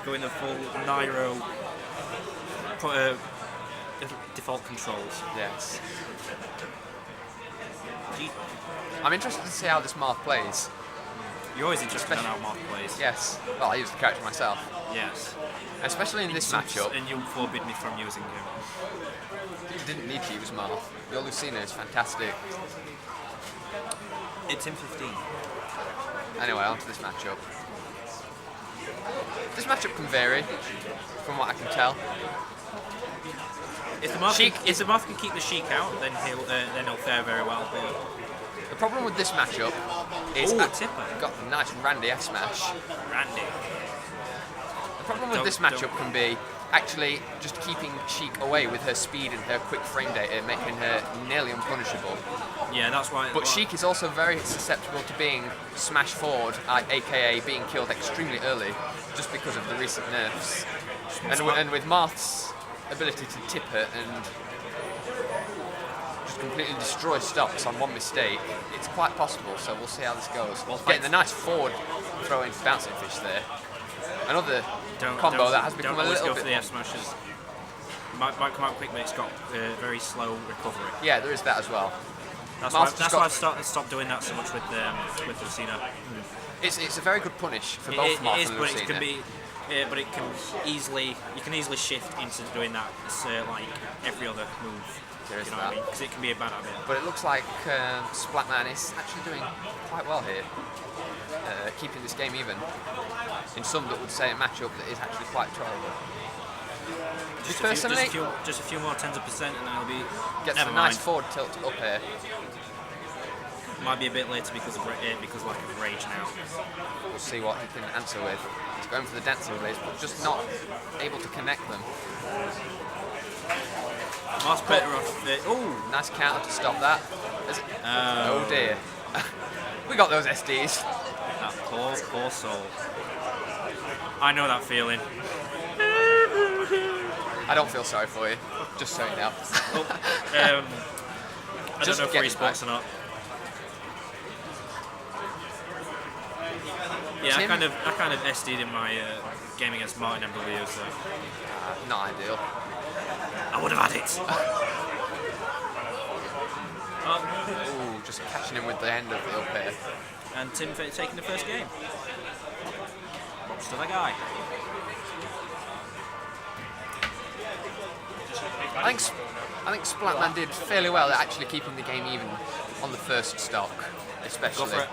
going the full Nairo default controls. Yes. I'm interested to see how this Marth plays. You're always interested in how Marth plays. Yes. Well, I use the character myself. Yes. Especially in this matchup. And you forbid me from using him. You didn't need to use Marth. Your Lucina is fantastic. It's Tim15. Anyway, on to this matchup. This matchup can vary, from what I can tell. If the Marth can keep the Sheik out, then he'll fare very well. But the problem with this matchup is tipper. Got a nice Randy F smash. Randy. The problem with this matchup can be actually just keeping Sheik away with her speed and her quick frame data, making her nearly unpunishable. Yeah, that's why. But Sheik is also very susceptible to being smashed forward, aka being killed extremely early, just because of the recent nerfs. And with Marth's ability to tip her and just completely destroy stocks on one mistake, it's quite possible. So we'll see how this goes. Getting the nice forward throwing bouncing fish there. Another combo that has become a little bit. For the F smashes. Might come out quick, but it's got very slow recovery. Yeah, there is that as well. That's why I've stopped doing that so much with Lucina. It's a very good punish for both Marth and Lucina. It can be. But you can easily shift into doing that like every other move. There is you know what I mean? Because it can be a bad habit. But it looks like Splatman is actually doing quite well here, keeping this game even. In some that would say a matchup that is actually quite tolerable. Just a few more tens of percent, and I'll be. Gets a nice forward tilt up here. Might be a bit later because of lack of rage now. We'll see what he can answer with. He's going for the dancing blades, but just not able to connect them. Marth's better off. Ooh, nice counter to stop that. Oh dear. We got those SDs. That poor soul. I know that feeling. I don't feel sorry for you, just so you know. I don't know if free spots or not. Yeah, I kind of SD'd in my game against Martin MW, so not ideal. I would have had it. Ooh, just catching him with the end of the up air. And Tim taking the first game. Props to that guy. I think Splatman did fairly well at actually keeping the game even on the first stock, especially. Go for it.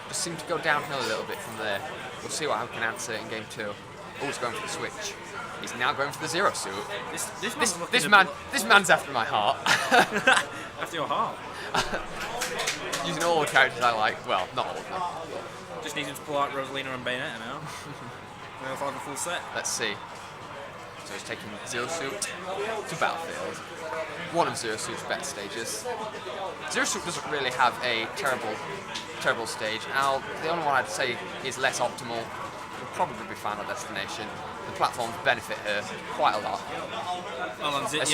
Just seemed to go downhill a little bit from there. We'll see what I can answer in game 2. Oh, he's going for the switch. He's now going for the zero suit. This man's after my heart. After your heart? Using all the characters I like. Well, not all of them. Just need him to pull out Rosalina and Bayonetta now. We'll have a full set. Let's see. So he's taking Zero Suit to Battlefield. One of Zero Suit's better stages. Zero Suit doesn't really have a terrible stage. Now, the only one I'd say is less optimal will probably be Final Destination. The platforms benefit her quite a lot.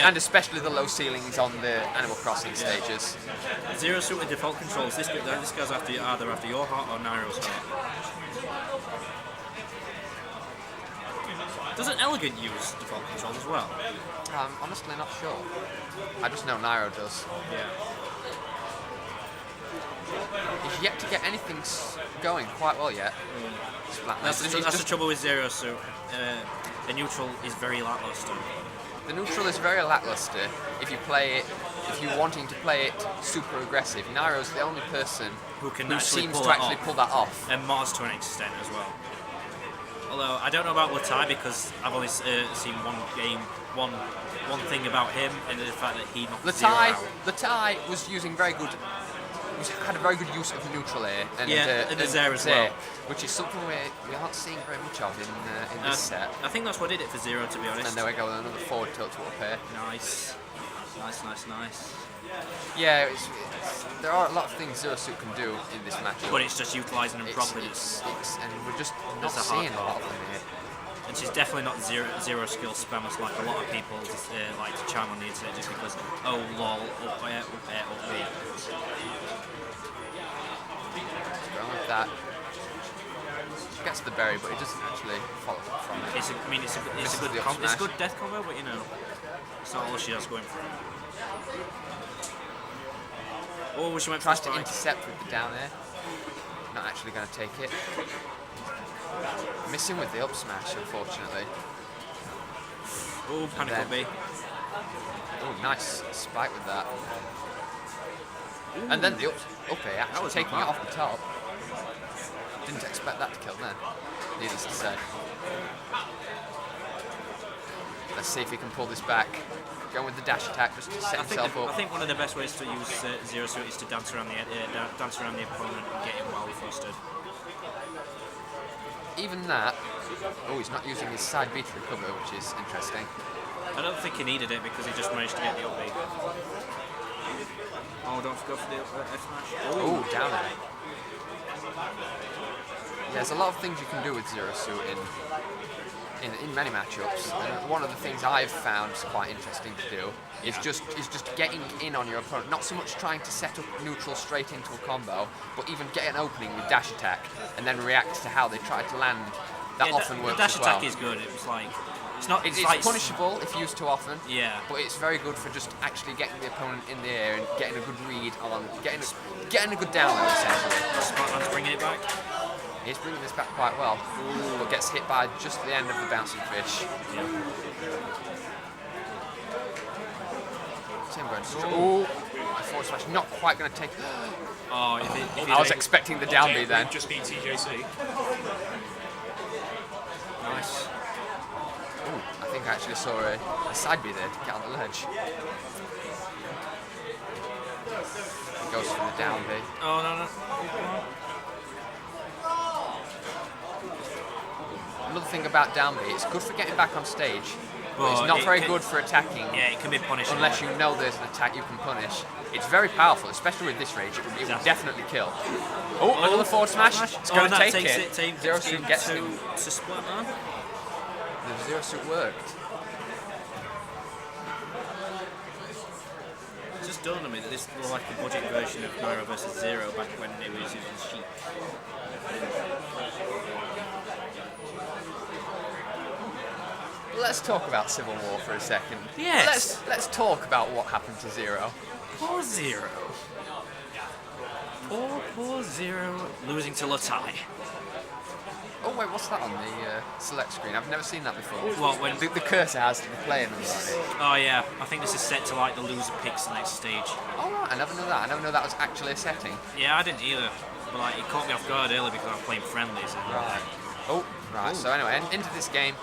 And especially the low ceilings on the Animal Crossing stages. Zero Suit with default controls. This goes either after your heart or Nairo's heart. Doesn't Elegant use default controls as well? I'm honestly not sure. I just know Nairo does. Yeah. He's yet to get anything going quite well yet. That's the trouble with Zero Suit. The neutral is very lackluster. The neutral is very lackluster if you're wanting to play it super aggressive. Nairo's the only person who seems to actually pull that off. And Marth to an extent as well. Although I don't know about Latai because I've only seen one thing about him, and the fact that he knocked Latai was using had a very good use of the neutral air and the Zair as well, which is something we aren't seeing very much of in this set. I think that's what did it for Zero, to be honest. And there we go, another forward tilt to up air. Nice. Yeah, there are a lot of things Zero Suit can do in this matchup. But it's just utilising them properly. And we're just not seeing a lot of them here. And she's definitely not zero skill spammers like a lot of people like to chime on the internet just because, oh lol, up air. Going with that. gets the berry, but he doesn't actually follow up from it. It's a good death combo, but you know, it's not all she has going for her. Oh, she went for Tries the to spike. intercept with the down air. Not actually going to take it. Missing with the up smash, unfortunately. Oh, panic up B. Oh, nice spike with that. And then the up air actually was taking not it bad. off the top. Didn't expect that to kill then, needless to say. Let's see if he can pull this back. Going with the dash attack just to set himself up. I think one of the best ways to use Zero Suit is to dance around the opponent and get him well flustered. Even that, oh, he's not using his side B to recover, which is interesting. I don't think he needed it because he just managed to get the up B. Oh, don't go for the F smash. Oh, down there. Yeah, there's a lot of things you can do with Zero Suit in many matchups, and one of the things I've found quite interesting to do is just getting in on your opponent, not so much trying to set up neutral straight into a combo, but even get an opening with dash attack and then react to how they try to land. That often works the dash as well. attack is good. It's like it's It's punishable if used too often. Yeah. But it's very good for just actually getting the opponent in the air and getting a good read on getting a good down low essentially. Splatman's bringing it back. He's bringing this back quite well, but gets hit by just the end of the bouncing fish. Yeah. Tim going to forward smash, not quite going to take. Oh, if I was expecting the down B then. Just beat TJC. Nice. Ooh, I think I actually saw a side B there to get on the ledge. He goes for the down B. Oh no. Another thing about down B, it's good for getting back on stage, but Well, it's not very can- good for attacking. Yeah, it can be punishing. Unless you know there's an attack you can punish. It's very powerful, especially with this range. It would definitely kill. Oh, another forward smash. It's going to that take takes it. Zero Suit gets to him. Splatman. The Zero Suit worked. It's just dawned on me that this was like a budget version of Nairo vs Zero back when it was using Sheik. Let's talk about Civil War for a second. Yes. Let's talk about what happened to Zero. Poor Zero. Poor Zero losing to Latai. Oh wait, what's that on the select screen? I've never seen that before. What, when- the cursor has the player number on it. Oh yeah, I think this is set to like the loser picks the next stage. Oh right, I never knew that. I never knew that was actually a setting. Yeah, I didn't either. But like, it caught me off guard earlier because I was playing friendlies. And, Right. Oh, right. So anyway, into this game,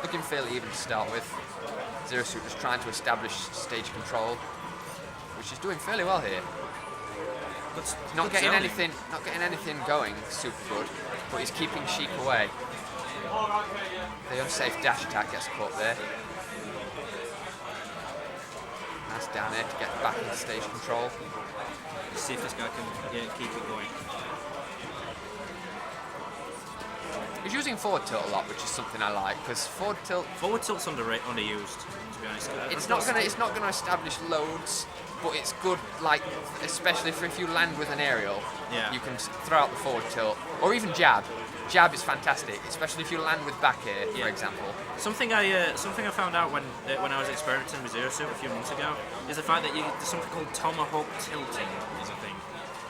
looking fairly even to start with. Zero Suit just trying to establish stage control, which is doing fairly well here. but Not good getting zoning. anything going super good, but he's keeping Sheik away. The unsafe dash attack gets caught there. Nice down air to get back into stage control. Let's see if this guy can keep it going. He's using forward tilt a lot, which is something I like, because forward tilt, Forward tilt's underused, to be honest. it's not gonna establish loads, but it's good, like especially for if you land with an aerial, Yeah. you can throw out the forward tilt, or even jab. Jab is fantastic, especially if you land with back air, for Yeah. example. Something I found out when I was experimenting with Zero Suit a few months ago is the fact that there's something called tomahawk tilting is a thing.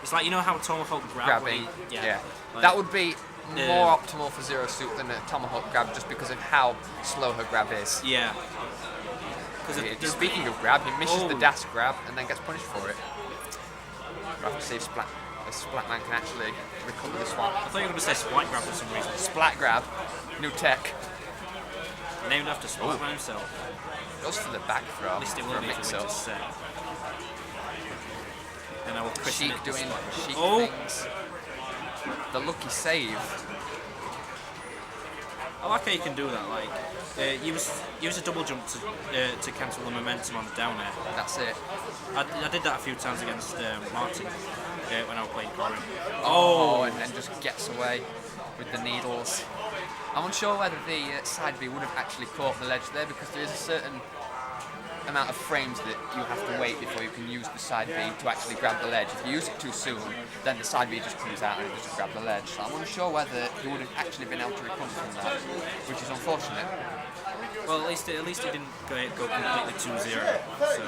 It's like, you know how tomahawk Grabbing, yeah. Like, that would be more optimal for Zero Suit than a tomahawk grab, just because of how slow her grab is. yeah. Because Speaking of grab, he misses the Oh. dash grab and then gets punished for it. We'll have to see if Splatman can actually recover this one. I thought you were going to say spike grab for some reason. Splat grab, new tech. Named after Splatman himself. Goes for the back throw At least it for will a be for mix-up. Winter's set. And I will christen Sheik it doing this Sheik Oh. things. The lucky save. I like how you can do that. Like, use a double jump to cancel the momentum on the down air. That's it. I did that a few times against Martin when I was playing Corin. Oh, and then just gets away with the needles. I'm unsure whether the side B would have actually caught the ledge there, because there is a certain amount of frames that you have to wait before you can use the side B to actually grab the ledge. If you use it too soon, then the side B just comes out and it doesn't grab the ledge. So I'm unsure whether he would have actually been able to recover from that, which is unfortunate. Well, at least it didn't go completely 2-0. So.